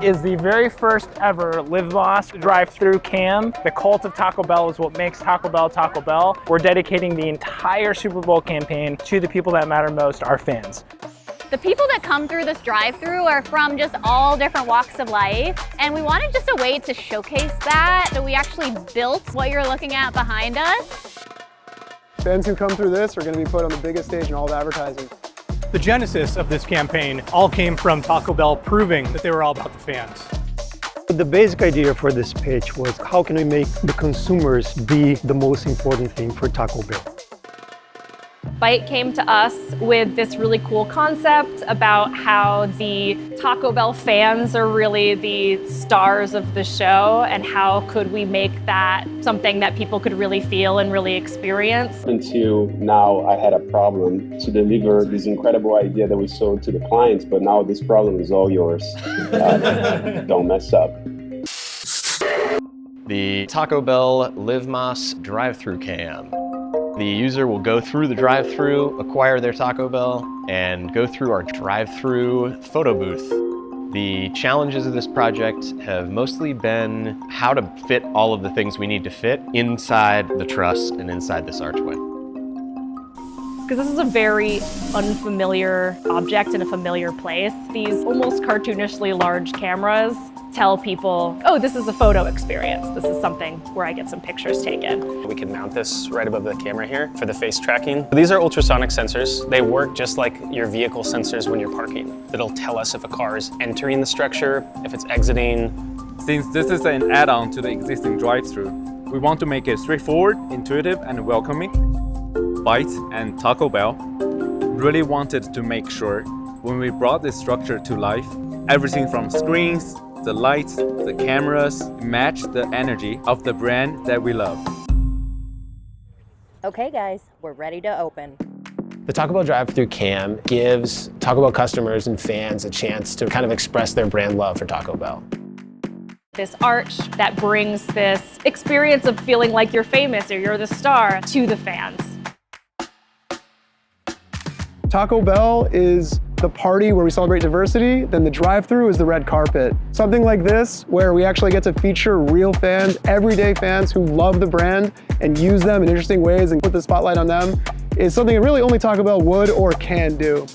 is the very first ever Live Moss drive-through cam. The cult of Taco Bell is what makes Taco Bell Taco Bell. We're dedicating the entire Super Bowl campaign to the people that matter most, our fans. The people that come through this drive-through are from just all different walks of life, and we wanted just a way to showcase that. So we actually built what you're looking at behind us. Fans who come through this are going to be put on the biggest stage in all of advertising. The genesis of this campaign all came from Taco Bell proving that they were all about the fans. The basic idea for this pitch was how can we make the consumers be the most important thing for Taco Bell? Biite came to us with this really cool concept about how the Taco Bell fans are really the stars of the show, and how could we make that something that people could really feel and really experience. Until now, I had a problem to deliver this incredible idea that we sold to the clients, but now this problem is all yours. Don't mess up. The Taco Bell Live Moss drive-through cam. The user will go through the drive-through, acquire their Taco Bell, and go through our drive-through photo booth. The challenges of this project have mostly been how to fit all of the things we need to fit inside the truss and inside this archway. Because this is a very unfamiliar object in a familiar place. These almost cartoonishly large cameras tell people, oh, this is a photo experience. This is something where I get some pictures taken. We can mount this right above the camera here for the face tracking. These are ultrasonic sensors. They work just like your vehicle sensors when you're parking. It'll tell us if a car is entering the structure, if it's exiting. Since this is an add-on to the existing drive-thru, we want to make it straightforward, intuitive, and welcoming. Biite and Taco Bell really wanted to make sure when we brought this structure to life, everything from screens, the lights, the cameras match the energy of the brand that we love. Okay guys, we're ready to open. The Taco Bell drive-through cam gives Taco Bell customers and fans a chance to kind of express their brand love for Taco Bell. This arch that brings this experience of feeling like you're famous or you're the star to the fans. Taco Bell is the party where we celebrate diversity, then the drive-thru is the red carpet. Something like this, where we actually get to feature real fans, everyday fans who love the brand and use them in interesting ways and put the spotlight on them, is something that really only Taco Bell would or can do.